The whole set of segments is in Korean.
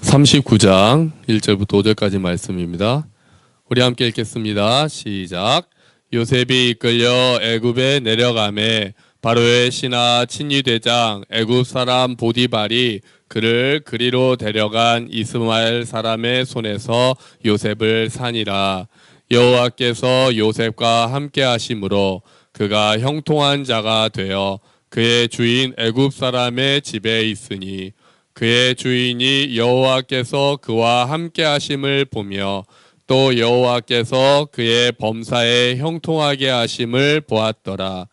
39장 1절부터 5절까지 말씀입니다. 우리 함께 읽겠습니다. 시작. 요셉이 이끌려 애굽에 내려가매 바로의 신하 친위대장 애굽 사람 보디발이 그를 그리로 데려간 이스마엘 사람의 손에서 요셉을 사니라. 여호와께서 요셉과 함께 하심으로 그가 형통한 자가 되어 그의 주인 애굽 사람의 집에 있으니 그의 주인이 여호와께서 그와 함께 하심을 보며 또 여호와께서 그의 범사에 형통하게 하심을 보았더라.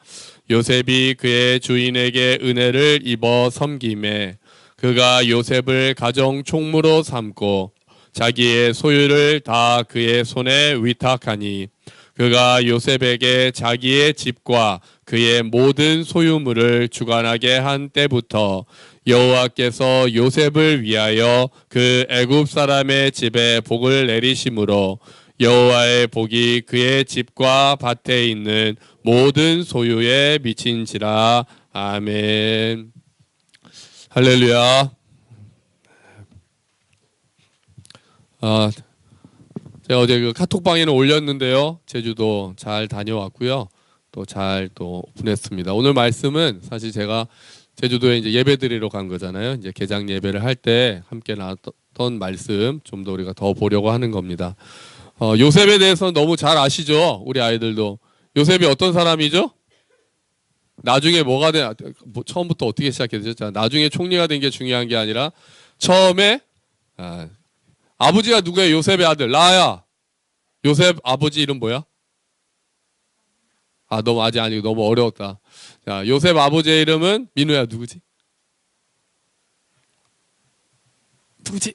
요셉이 그의 주인에게 은혜를 입어 섬김에 그가 요셉을 가정 총무로 삼고 자기의 소유를 다 그의 손에 위탁하니 그가 요셉에게 자기의 집과 그의 모든 소유물을 주관하게 한 때부터 여호와께서 요셉을 위하여 그 애굽 사람의 집에 복을 내리심으로 여호와의 복이 그의 집과 밭에 있는 모든 소유에 미친지라. 아멘. 할렐루야. 제가 어제 그 카톡방에는 올렸는데요. 제주도 잘 다녀왔고요. 또 잘 보냈습니다. 오늘 말씀은 사실 제가 제주도에 이제 예배 드리러 간 거잖아요. 이제 개장 예배를 할 때 함께 나눴던 말씀 좀 더 우리가 더 보려고 하는 겁니다. 요셉에 대해서 너무 잘 아시죠? 우리 아이들도. 요셉이 어떤 사람이죠? 나중에 뭐가 처음부터 어떻게 시작했죠? 나중에 총리가 된 게 중요한 게 아니라 처음에 아버지가 누구예요? 요셉의 아들 라야. 요셉 아버지 이름 뭐야? 너무 어려웠다. 자, 요셉 아버지의 이름은 민우야. 누구지? 그렇지.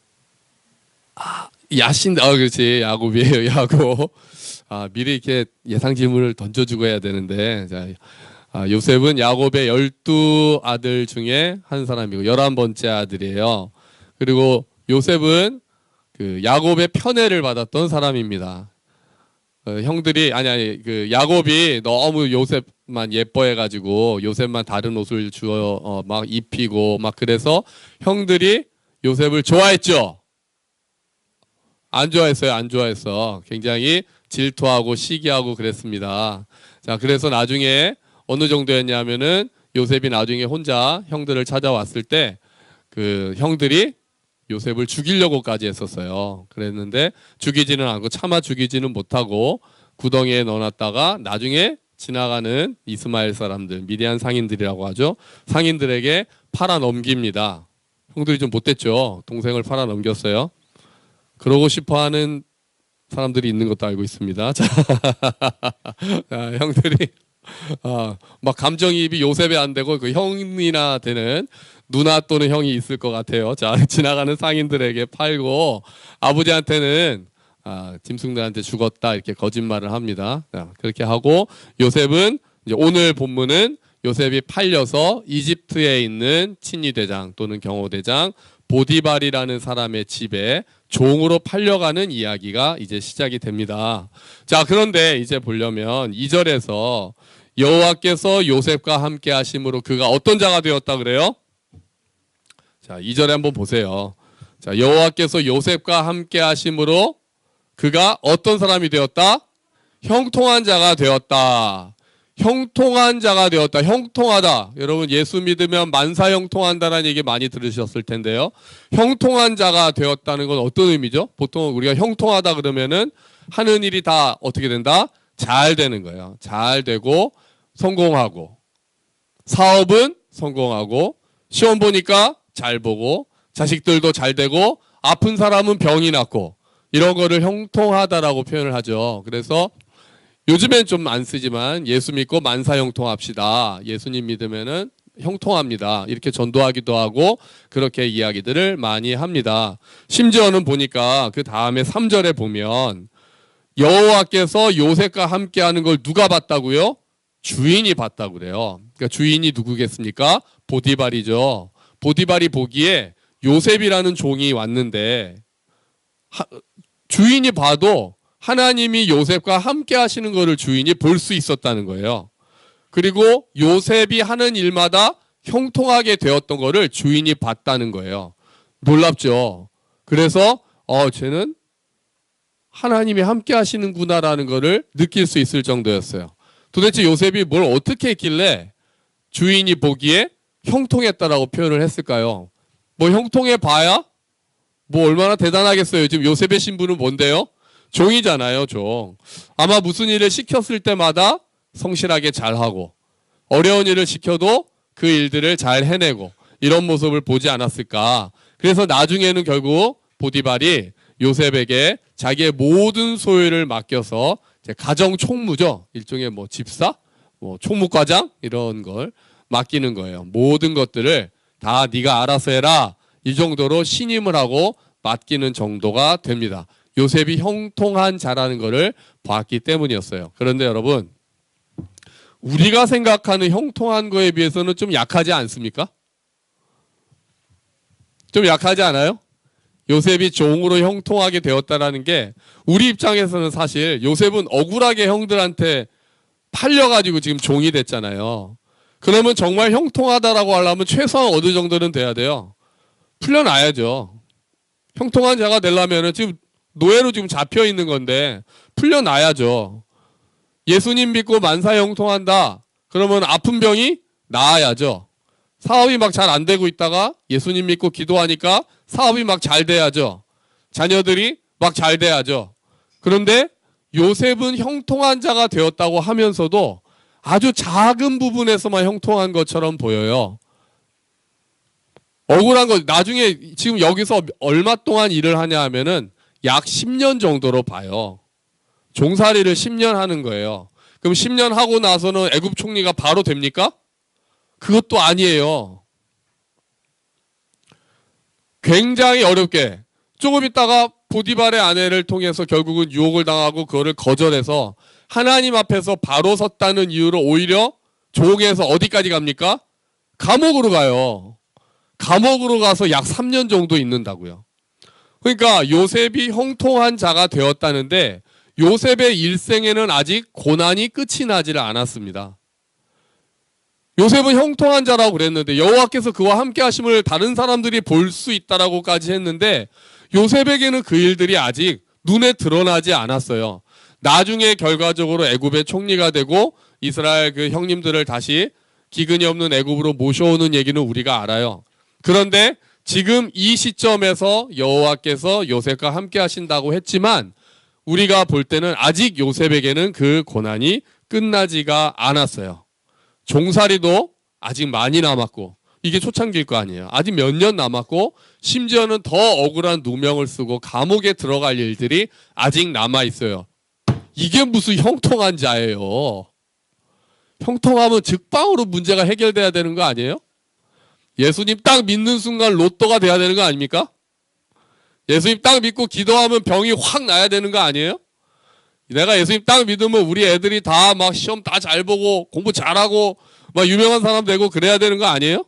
야곱이에요. 야곱. 미리 이렇게 예상 질문을 던져주고 해야 되는데, 자, 요셉은 야곱의 12아들 중에 한 사람이고 11번째 아들이에요. 그리고 요셉은 그 야곱의 편애를 받았던 사람입니다. 형들이 그 야곱이 너무 요셉만 예뻐해가지고 요셉만 다른 옷을 주어 막 입히고 막 그래서 형들이 요셉을 좋아했죠. 안 좋아했어요. 안 좋아했어. 굉장히 질투하고 시기하고 그랬습니다. 자, 그래서 나중에 어느 정도였냐면은 요셉이 나중에 혼자 형들을 찾아왔을 때 그 형들이 요셉을 죽이려고까지 했었어요. 그랬는데 죽이지는 않고 차마 죽이지는 못하고 구덩이에 넣어놨다가 나중에 지나가는 이스마엘 사람들, 미디안 상인들이라고 하죠. 상인들에게 팔아 넘깁니다. 형들이 좀 못됐죠. 동생을 팔아 넘겼어요. 그러고 싶어하는 사람들이 있는 것도 알고 있습니다. 자, 형들이 막 감정이입이 요셉에 안 되고 그 형이나 되는 누나 또는 형이 있을 것 같아요. 자, 지나가는 상인들에게 팔고 아버지한테는 짐승들한테 죽었다 이렇게 거짓말을 합니다. 자, 그렇게 하고 요셉은 이제 오늘 본문은 요셉이 팔려서 이집트에 있는 친위대장 또는 경호대장 보디발이라는 사람의 집에 종으로 팔려가는 이야기가 이제 시작이 됩니다. 자, 그런데 이제 보려면 2절에서 여호와께서 요셉과 함께 하심으로 그가 어떤 자가 되었다 그래요? 자, 2절에 한번 보세요. 자, 여호와께서 요셉과 함께 하심으로 그가 어떤 사람이 되었다? 형통한 자가 되었다. 형통한 자가 되었다. 형통하다. 여러분 예수 믿으면 만사 형통한다라는 얘기 많이 들으셨을 텐데요. 형통한 자가 되었다는 건 어떤 의미죠? 보통 우리가 형통하다 그러면은 하는 일이 다 어떻게 된다? 잘 되는 거예요. 잘 되고 성공하고 사업은 성공하고 시험 보니까 잘 보고 자식들도 잘 되고 아픈 사람은 병이 낫고 이런 거를 형통하다라고 표현을 하죠. 그래서 요즘엔 좀 안 쓰지만 예수 믿고 만사 형통합시다. 예수님 믿으면은 형통합니다. 이렇게 전도하기도 하고 그렇게 이야기들을 많이 합니다. 심지어는 보니까 그 다음에 3절에 보면 여호와께서 요셉과 함께하는 걸 누가 봤다고요? 주인이 봤다고 그래요. 그러니까 주인이 누구겠습니까? 보디발이죠. 보디발이 보기에 요셉이라는 종이 왔는데 주인이 봐도 하나님이 요셉과 함께 하시는 것을 주인이 볼 수 있었다는 거예요. 그리고 요셉이 하는 일마다 형통하게 되었던 것을 주인이 봤다는 거예요. 놀랍죠. 그래서 쟤는 하나님이 함께 하시는구나라는 것을 느낄 수 있을 정도였어요. 도대체 요셉이 뭘 어떻게 했길래 주인이 보기에 형통했다라고 표현을 했을까요? 뭐 형통해 봐야 뭐 얼마나 대단하겠어요. 지금 요셉의 신분은 뭔데요? 종이잖아요, 종. 아마 무슨 일을 시켰을 때마다 성실하게 잘하고 어려운 일을 시켜도 그 일들을 잘 해내고 이런 모습을 보지 않았을까. 그래서 나중에는 결국 보디발이 요셉에게 자기의 모든 소유를 맡겨서 가정 총무죠. 일종의 뭐 집사, 뭐 총무과장 이런 걸 맡기는 거예요. 모든 것들을 다 네가 알아서 해라. 이 정도로 신임을 하고 맡기는 정도가 됩니다. 요셉이 형통한 자라는 것을 봤기 때문이었어요. 그런데 여러분, 우리가 생각하는 형통한 거에 비해서는 좀 약하지 않습니까? 좀 약하지 않아요? 요셉이 종으로 형통하게 되었다라는 게 우리 입장에서는 사실 요셉은 억울하게 형들한테 팔려가지고 지금 종이 됐잖아요. 그러면 정말 형통하다라고 하려면 최소한 어느 정도는 돼야 돼요. 풀려나야죠. 형통한 자가 되려면 지금 노예로 지금 잡혀 있는 건데 풀려나야죠. 예수님 믿고 만사 형통한다. 그러면 아픈 병이 나아야죠. 사업이 막 잘 안 되고 있다가 예수님 믿고 기도하니까 사업이 막 잘 돼야죠. 자녀들이 막 잘 돼야죠. 그런데 요셉은 형통한 자가 되었다고 하면서도 아주 작은 부분에서만 형통한 것처럼 보여요. 억울한 거 나중에 지금 여기서 얼마 동안 일을 하냐 하면은 약 10년 정도로 봐요. 종살이를 10년 하는 거예요. 그럼 10년 하고 나서는 애굽 총리가 바로 됩니까? 그것도 아니에요. 굉장히 어렵게 조금 있다가 보디발의 아내를 통해서 결국은 유혹을 당하고 그거를 거절해서 하나님 앞에서 바로 섰다는 이유로 오히려 종에서 어디까지 갑니까? 감옥으로 가요. 감옥으로 가서 약 3년 정도 있는다고요. 그러니까 요셉이 형통한 자가 되었다는데 요셉의 일생에는 아직 고난이 끝이 나지를 않았습니다. 요셉은 형통한 자라고 그랬는데 여호와께서 그와 함께 하심을 다른 사람들이 볼 수 있다라고까지 했는데 요셉에게는 그 일들이 아직 눈에 드러나지 않았어요. 나중에 결과적으로 애굽의 총리가 되고 이스라엘 그 형님들을 다시 기근이 없는 애굽으로 모셔오는 얘기는 우리가 알아요. 그런데 지금 이 시점에서 여호와께서 요셉과 함께 하신다고 했지만 우리가 볼 때는 아직 요셉에게는 그 고난이 끝나지가 않았어요. 종살이도 아직 많이 남았고 이게 초창기일 거 아니에요. 아직 몇 년 남았고 심지어는 더 억울한 누명을 쓰고 감옥에 들어갈 일들이 아직 남아 있어요. 이게 무슨 형통한 자예요. 형통하면 즉방으로 문제가 해결돼야 되는 거 아니에요? 예수님 딱 믿는 순간 로또가 돼야 되는 거 아닙니까? 예수님 딱 믿고 기도하면 병이 확 나야 되는 거 아니에요? 내가 예수님 딱 믿으면 우리 애들이 다 막 시험 다 잘 보고 공부 잘하고 막 유명한 사람 되고 그래야 되는 거 아니에요?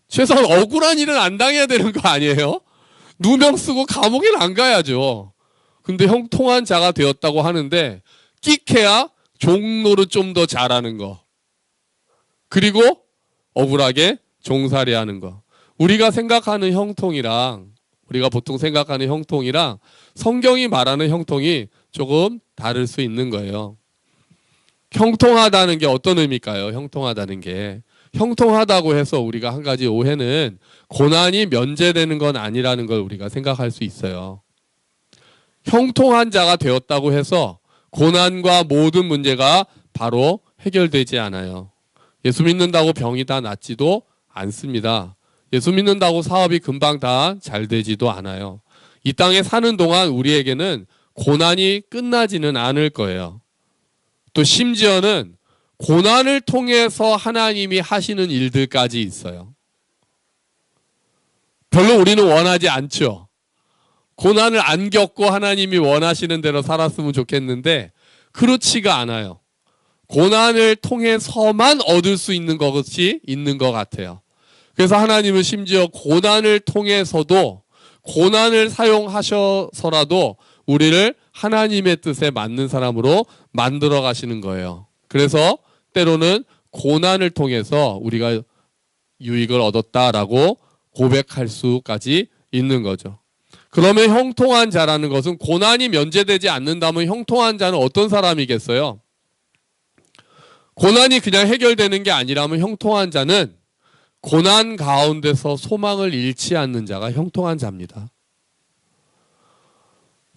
최소한 억울한 일은 안 당해야 되는 거 아니에요? 누명 쓰고 감옥에는 안 가야죠. 근데 형통한 자가 되었다고 하는데 끽해야 종노릇 좀 더 잘하는 거. 그리고 억울하게 종살이하는 거. 우리가 생각하는 형통이랑 우리가 보통 생각하는 형통이랑 성경이 말하는 형통이 조금 다를 수 있는 거예요. 형통하다는 게 어떤 의미일까요? 형통하다는 게. 형통하다고 해서 우리가 한 가지 오해는 고난이 면제되는 건 아니라는 걸 우리가 생각할 수 있어요. 형통한 자가 되었다고 해서 고난과 모든 문제가 바로 해결되지 않아요. 예수 믿는다고 병이 다 낫지도 않습니다. 예수 믿는다고 사업이 금방 다 잘 되지도 않아요. 이 땅에 사는 동안 우리에게는 고난이 끝나지는 않을 거예요. 또 심지어는 고난을 통해서 하나님이 하시는 일들까지 있어요. 별로 우리는 원하지 않죠. 고난을 안 겪고 하나님이 원하시는 대로 살았으면 좋겠는데 그렇지가 않아요. 고난을 통해서만 얻을 수 있는 것이 있는 것 같아요. 그래서 하나님은 심지어 고난을 통해서도 고난을 사용하셔서라도 우리를 하나님의 뜻에 맞는 사람으로 만들어 가시는 거예요. 그래서 때로는 고난을 통해서 우리가 유익을 얻었다라고 고백할 수까지 있는 거죠. 그러면 형통한 자라는 것은 고난이 면제되지 않는다면 형통한 자는 어떤 사람이겠어요? 고난이 그냥 해결되는 게 아니라면 형통한 자는 고난 가운데서 소망을 잃지 않는 자가 형통한 자입니다.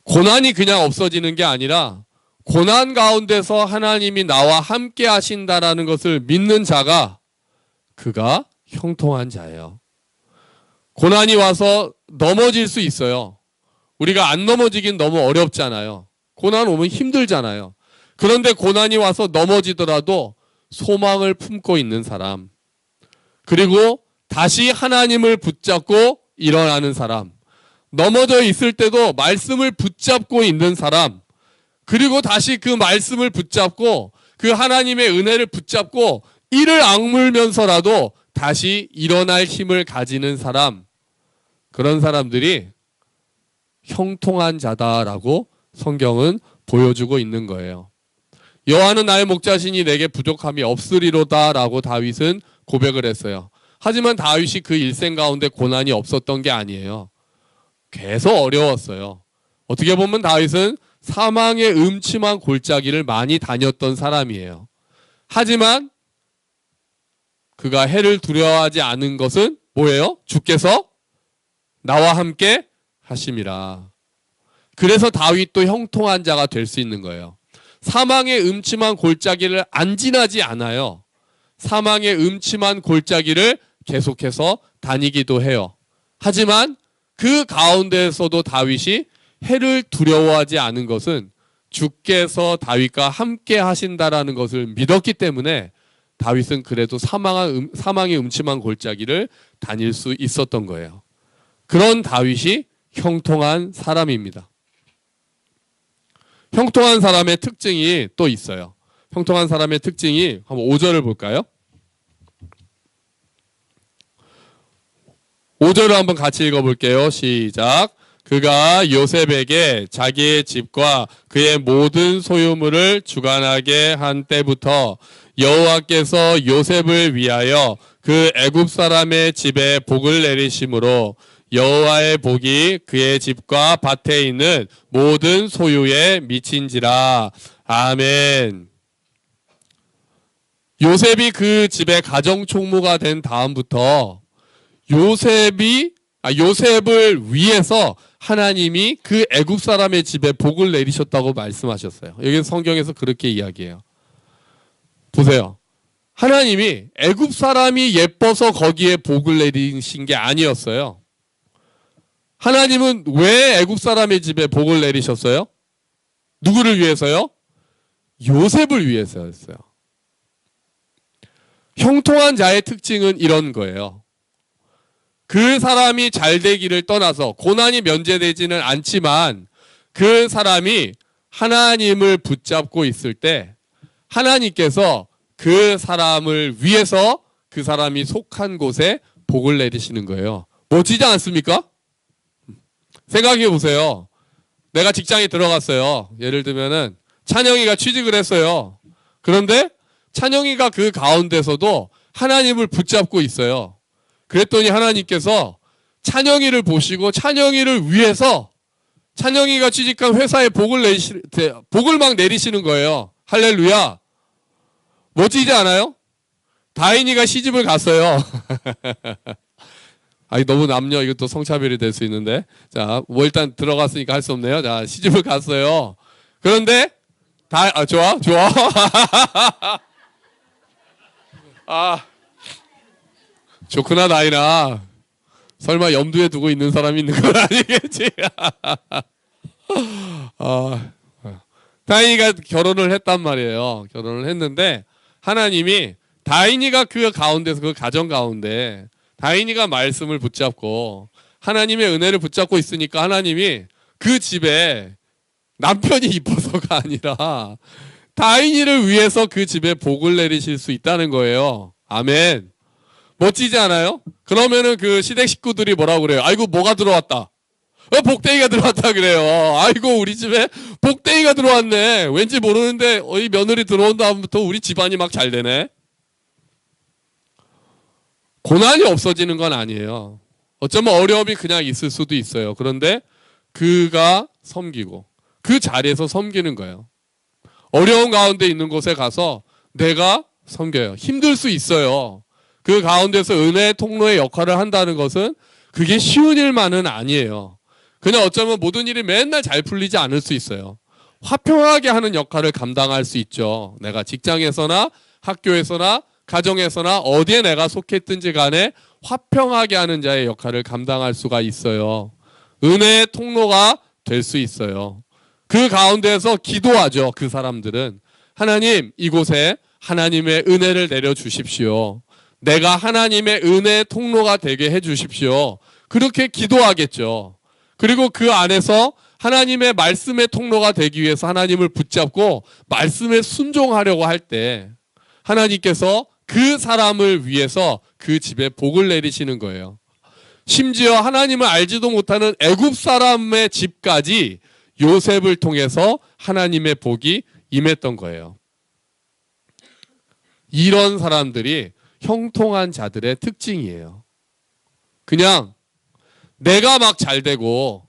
고난이 그냥 없어지는 게 아니라 고난 가운데서 하나님이 나와 함께 하신다라는 것을 믿는 자가 그가 형통한 자예요. 고난이 와서 넘어질 수 있어요. 우리가 안 넘어지긴 너무 어렵잖아요. 고난 오면 힘들잖아요. 그런데 고난이 와서 넘어지더라도 소망을 품고 있는 사람, 그리고 다시 하나님을 붙잡고 일어나는 사람, 넘어져 있을 때도 말씀을 붙잡고 있는 사람, 그리고 다시 그 말씀을 붙잡고 그 하나님의 은혜를 붙잡고 이를 악물면서라도 다시 일어날 힘을 가지는 사람, 그런 사람들이 형통한 자다라고 성경은 보여주고 있는 거예요. 여호와는 나의 목자시니 내게 부족함이 없으리로다라고 다윗은 고백을 했어요. 하지만 다윗이 그 일생 가운데 고난이 없었던 게 아니에요. 계속 어려웠어요. 어떻게 보면 다윗은 사망의 음침한 골짜기를 많이 다녔던 사람이에요. 하지만 그가 해를 두려워하지 않은 것은 뭐예요? 주께서 나와 함께 하심이라. 그래서 다윗도 형통한 자가 될 수 있는 거예요. 사망의 음침한 골짜기를 안 지나지 않아요. 사망의 음침한 골짜기를 계속해서 다니기도 해요. 하지만 그 가운데에서도 다윗이 해를 두려워하지 않은 것은 주께서 다윗과 함께 하신다라는 것을 믿었기 때문에 다윗은 그래도 사망의 음침한 골짜기를 다닐 수 있었던 거예요. 그런 다윗이 형통한 사람입니다. 형통한 사람의 특징이 또 있어요. 형통한 사람의 특징이 한번 5절을 볼까요? 5절을 한번 같이 읽어볼게요. 시작. 그가 요셉에게 자기의 집과 그의 모든 소유물을 주관하게 한 때부터 여호와께서 요셉을 위하여 그 애굽 사람의 집에 복을 내리심으로 여호와의 복이 그의 집과 밭에 있는 모든 소유에 미친지라. 아멘. 요셉이 그 집의 가정총무가 된 다음부터 요셉을 위해서 하나님이 그 애굽 사람의 집에 복을 내리셨다고 말씀하셨어요. 여기 성경에서 그렇게 이야기해요. 보세요. 하나님이 애굽 사람이 예뻐서 거기에 복을 내리신 게 아니었어요. 하나님은 왜 애굽 사람의 집에 복을 내리셨어요? 누구를 위해서요? 요셉을 위해서였어요. 형통한 자의 특징은 이런 거예요. 그 사람이 잘 되기를 떠나서 고난이 면제되지는 않지만 그 사람이 하나님을 붙잡고 있을 때 하나님께서 그 사람을 위해서 그 사람이 속한 곳에 복을 내리시는 거예요. 멋지지 않습니까? 생각해 보세요. 내가 직장에 들어갔어요. 예를 들면은 찬영이가 취직을 했어요. 그런데 찬영이가 그 가운데서도 하나님을 붙잡고 있어요. 그랬더니 하나님께서 찬영이를 보시고 찬영이를 위해서 찬영이가 취직한 회사에 복을 막 내리시는 거예요. 할렐루야. 멋지지 않아요? 다인이가 시집을 갔어요. 아니 너무 남녀 이것도 성차별이 될 수 있는데 자 뭐 일단 들어갔으니까 할 수 없네요. 자 시집을 갔어요. 그런데 좋아 아 좋구나 다인아. 설마 염두에 두고 있는 사람이 있는 건 아니겠지? 다인이가 결혼을 했단 말이에요. 결혼을 했는데 하나님이 다인이가 그 가운데서 그 가정 가운데 다인이가 말씀을 붙잡고 하나님의 은혜를 붙잡고 있으니까 하나님이 그 집에 남편이 이뻐서가 아니라 다인이를 위해서 그 집에 복을 내리실 수 있다는 거예요. 아멘. 멋지지 않아요? 그러면은 그 시댁 식구들이 뭐라고 그래요? 아이고 뭐가 들어왔다. 복덩이가 들어왔다 그래요. 아이고 우리 집에 복덩이가 들어왔네. 왠지 모르는데 이 며느리 들어온 다음부터 우리 집안이 막 잘 되네. 고난이 없어지는 건 아니에요. 어쩌면 어려움이 그냥 있을 수도 있어요. 그런데 그가 섬기고 그 자리에서 섬기는 거예요. 어려운 가운데 있는 곳에 가서 내가 섬겨요. 힘들 수 있어요. 그 가운데서 은혜의 통로의 역할을 한다는 것은 그게 쉬운 일만은 아니에요. 그냥 어쩌면 모든 일이 맨날 잘 풀리지 않을 수 있어요. 화평하게 하는 역할을 감당할 수 있죠. 내가 직장에서나 학교에서나 가정에서나 어디에 내가 속했든지 간에 화평하게 하는 자의 역할을 감당할 수가 있어요. 은혜의 통로가 될 수 있어요. 그 가운데에서 기도하죠. 그 사람들은 하나님, 이곳에 하나님의 은혜를 내려주십시오. 내가 하나님의 은혜의 통로가 되게 해주십시오. 그렇게 기도하겠죠. 그리고 그 안에서 하나님의 말씀의 통로가 되기 위해서 하나님을 붙잡고 말씀에 순종하려고 할 때 하나님께서 그 사람을 위해서 그 집에 복을 내리시는 거예요. 심지어 하나님을 알지도 못하는 애굽 사람의 집까지 요셉을 통해서 하나님의 복이 임했던 거예요. 이런 사람들이 형통한 자들의 특징이에요. 그냥 내가 막 잘되고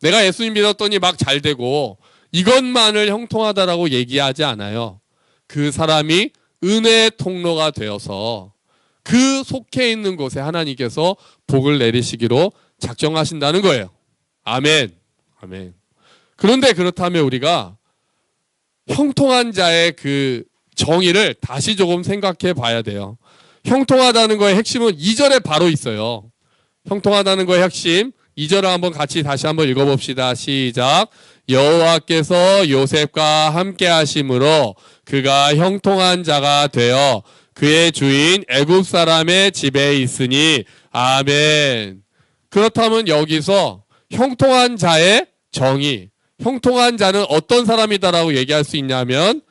내가 예수님 믿었더니 막 잘되고 이것만을 형통하다라고 얘기하지 않아요. 그 사람이 은혜의 통로가 되어서 그 속해 있는 곳에 하나님께서 복을 내리시기로 작정하신다는 거예요. 아멘. 아멘. 그런데 그렇다면 우리가 형통한 자의 그 정의를 다시 조금 생각해 봐야 돼요. 형통하다는 거의 핵심은 2절에 바로 있어요. 형통하다는 거의 핵심 2절을 한번 같이 다시 한번 읽어봅시다. 시작. 여호와께서 요셉과 함께 하심으로 그가 형통한 자가 되어 그의 주인 애굽 사람의 집에 있으니 아멘. 그렇다면 여기서 형통한 자의 정의, 형통한 자는 어떤 사람이다라고 얘기할 수 있냐면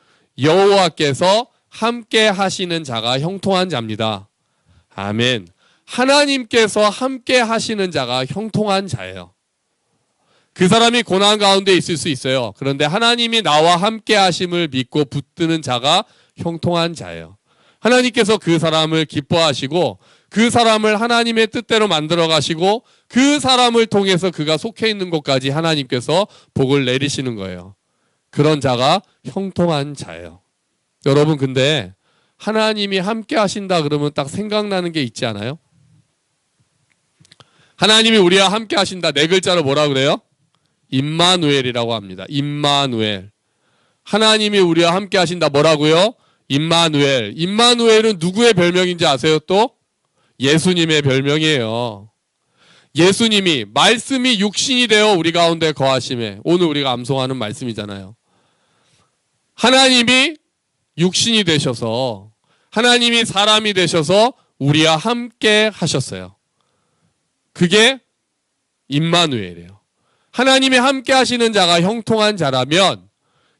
여호와께서 함께 하시는 자가 형통한 자입니다. 아멘. 하나님께서 함께 하시는 자가 형통한 자예요. 그 사람이 고난 가운데 있을 수 있어요. 그런데 하나님이 나와 함께 하심을 믿고 붙드는 자가 형통한 자예요. 하나님께서 그 사람을 기뻐하시고 그 사람을 하나님의 뜻대로 만들어 가시고 그 사람을 통해서 그가 속해 있는 곳까지 하나님께서 복을 내리시는 거예요. 그런 자가 형통한 자예요. 여러분, 근데 하나님이 함께 하신다 그러면 딱 생각나는 게 있지 않아요? 하나님이 우리와 함께 하신다. 네 글자로 뭐라 그래요? 임마누엘이라고 합니다. 임마누엘. 하나님이 우리와 함께 하신다. 뭐라고요? 임마누엘. 임마누엘은 누구의 별명인지 아세요 또? 예수님의 별명이에요. 예수님이 말씀이 육신이 되어 우리 가운데 거하심에 오늘 우리가 암송하는 말씀이잖아요. 하나님이 육신이 되셔서 하나님이 사람이 되셔서 우리와 함께 하셨어요. 그게 임마누엘이에요. 하나님이 함께 하시는 자가 형통한 자라면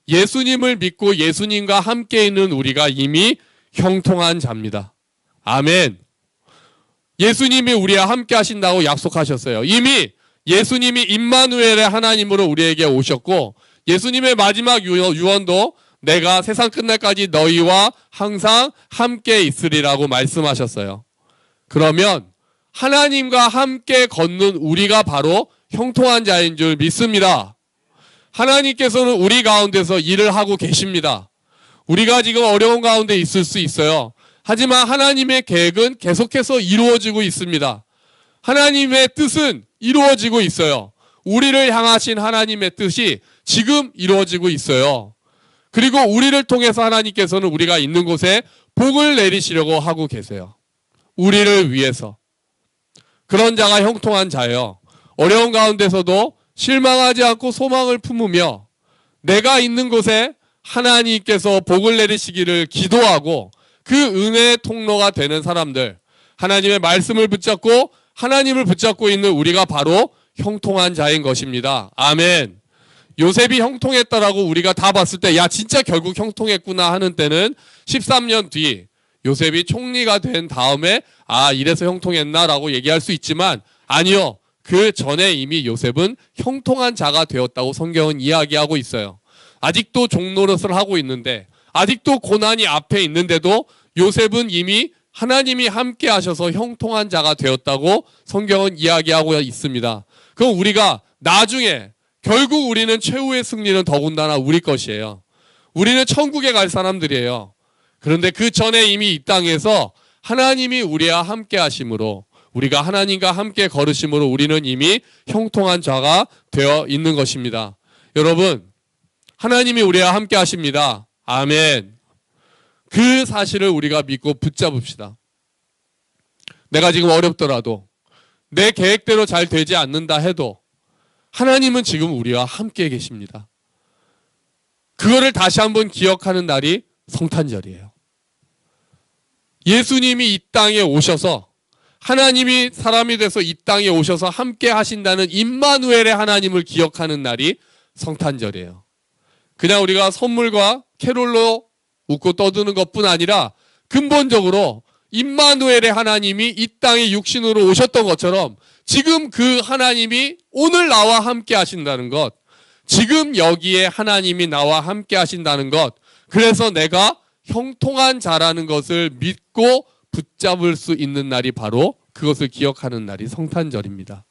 예수님을 믿고 예수님과 함께 있는 우리가 이미 형통한 자입니다. 아멘. 예수님이 우리와 함께 하신다고 약속하셨어요. 이미 예수님이 임마누엘의 하나님으로 우리에게 오셨고 예수님의 마지막 유언도 내가 세상 끝날까지 너희와 항상 함께 있으리라고 말씀하셨어요. 그러면 하나님과 함께 걷는 우리가 바로 형통한 자인 줄 믿습니다. 하나님께서는 우리 가운데서 일을 하고 계십니다. 우리가 지금 어려운 가운데 있을 수 있어요. 하지만 하나님의 계획은 계속해서 이루어지고 있습니다. 하나님의 뜻은 이루어지고 있어요. 우리를 향하신 하나님의 뜻이 지금 이루어지고 있어요. 그리고 우리를 통해서 하나님께서는 우리가 있는 곳에 복을 내리시려고 하고 계세요. 우리를 위해서. 그런 자가 형통한 자예요. 어려운 가운데서도 실망하지 않고 소망을 품으며 내가 있는 곳에 하나님께서 복을 내리시기를 기도하고 그 은혜의 통로가 되는 사람들, 하나님의 말씀을 붙잡고 하나님을 붙잡고 있는 우리가 바로 형통한 자인 것입니다. 아멘. 요셉이 형통했다라고 우리가 다 봤을 때 야 진짜 결국 형통했구나 하는 때는 13년 뒤 요셉이 총리가 된 다음에 아 이래서 형통했나라고 얘기할 수 있지만 아니요. 그 전에 이미 요셉은 형통한 자가 되었다고 성경은 이야기하고 있어요. 아직도 종노릇을 하고 있는데 아직도 고난이 앞에 있는데도 요셉은 이미 하나님이 함께 하셔서 형통한 자가 되었다고 성경은 이야기하고 있습니다. 그럼 우리가 나중에 결국 우리는 최후의 승리는 더군다나 우리 것이에요. 우리는 천국에 갈 사람들이에요. 그런데 그 전에 이미 이 땅에서 하나님이 우리와 함께 하심으로, 우리가 하나님과 함께 걸으심으로 우리는 이미 형통한 자가 되어 있는 것입니다. 여러분, 하나님이 우리와 함께 하십니다. 아멘. 그 사실을 우리가 믿고 붙잡읍시다. 내가 지금 어렵더라도, 내 계획대로 잘 되지 않는다 해도 하나님은 지금 우리와 함께 계십니다. 그거를 다시 한번 기억하는 날이 성탄절이에요. 예수님이 이 땅에 오셔서, 하나님이 사람이 돼서 이 땅에 오셔서 함께 하신다는 임마누엘의 하나님을 기억하는 날이 성탄절이에요. 그냥 우리가 선물과 캐롤로 웃고 떠드는 것뿐 아니라 근본적으로 임마누엘의 하나님이 이 땅에 육신으로 오셨던 것처럼 지금 그 하나님이 오늘 나와 함께 하신다는 것, 지금 여기에 하나님이 나와 함께 하신다는 것, 그래서 내가 형통한 자라는 것을 믿고 붙잡을 수 있는 날이 바로 그것을 기억하는 날이 성탄절입니다.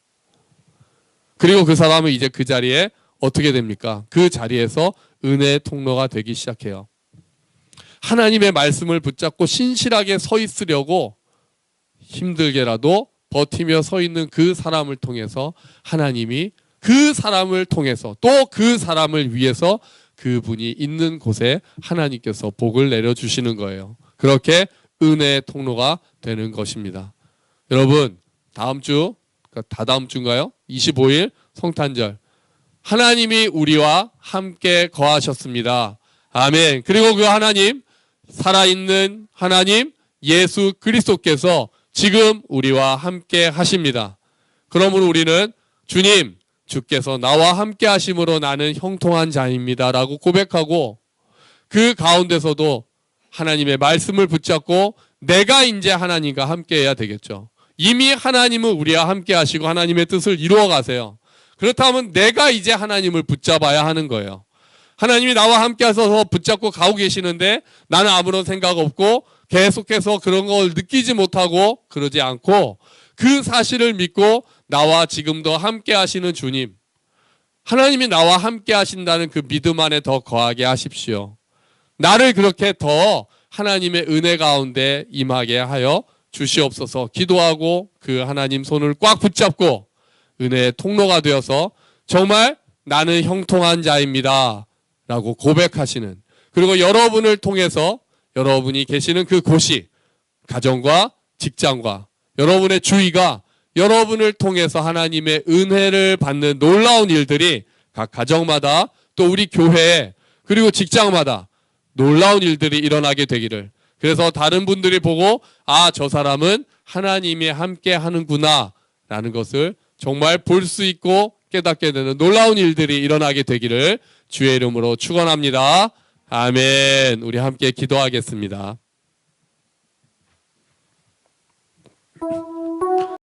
그리고 그 사람은 이제 그 자리에 어떻게 됩니까? 그 자리에서 은혜의 통로가 되기 시작해요. 하나님의 말씀을 붙잡고 신실하게 서 있으려고 힘들게라도 버티며 서 있는 그 사람을 통해서 하나님이 그 사람을 통해서 또 그 사람을 위해서 그분이 있는 곳에 하나님께서 복을 내려주시는 거예요. 그렇게 은혜의 통로가 되는 것입니다. 여러분, 다음 주, 다다음 주인가요? 25일 성탄절. 하나님이 우리와 함께 거하셨습니다. 아멘. 그리고 그 하나님, 살아있는 하나님 예수 그리스도께서 지금 우리와 함께 하십니다. 그러므로 우리는 주님, 주께서 나와 함께 하심으로 나는 형통한 자입니다 라고 고백하고, 그 가운데서도 하나님의 말씀을 붙잡고 내가 이제 하나님과 함께 해야 되겠죠. 이미 하나님은 우리와 함께 하시고 하나님의 뜻을 이루어 가세요. 그렇다면 내가 이제 하나님을 붙잡아야 하는 거예요. 하나님이 나와 함께 하셔서 붙잡고 가고 계시는데 나는 아무런 생각 없고 계속해서 그런 걸 느끼지 못하고 그러지 않고, 그 사실을 믿고 나와 지금도 함께 하시는 주님, 하나님이 나와 함께 하신다는 그 믿음 안에 더 거하게 하십시오. 나를 그렇게 더 하나님의 은혜 가운데 임하게 하여 주시옵소서. 기도하고 그 하나님 손을 꽉 붙잡고 은혜의 통로가 되어서 정말 나는 형통한 자입니다 라고 고백하시는, 그리고 여러분을 통해서 여러분이 계시는 그 곳이, 가정과 직장과 여러분의 주위가 여러분을 통해서 하나님의 은혜를 받는 놀라운 일들이 각 가정마다 또 우리 교회에 그리고 직장마다 놀라운 일들이 일어나게 되기를, 그래서 다른 분들이 보고 아, 저 사람은 하나님이 함께 하는구나 라는 것을 정말 볼 수 있고 깨닫게 되는 놀라운 일들이 일어나게 되기를 주의 이름으로 축원합니다. 아멘. 우리 함께 기도하겠습니다.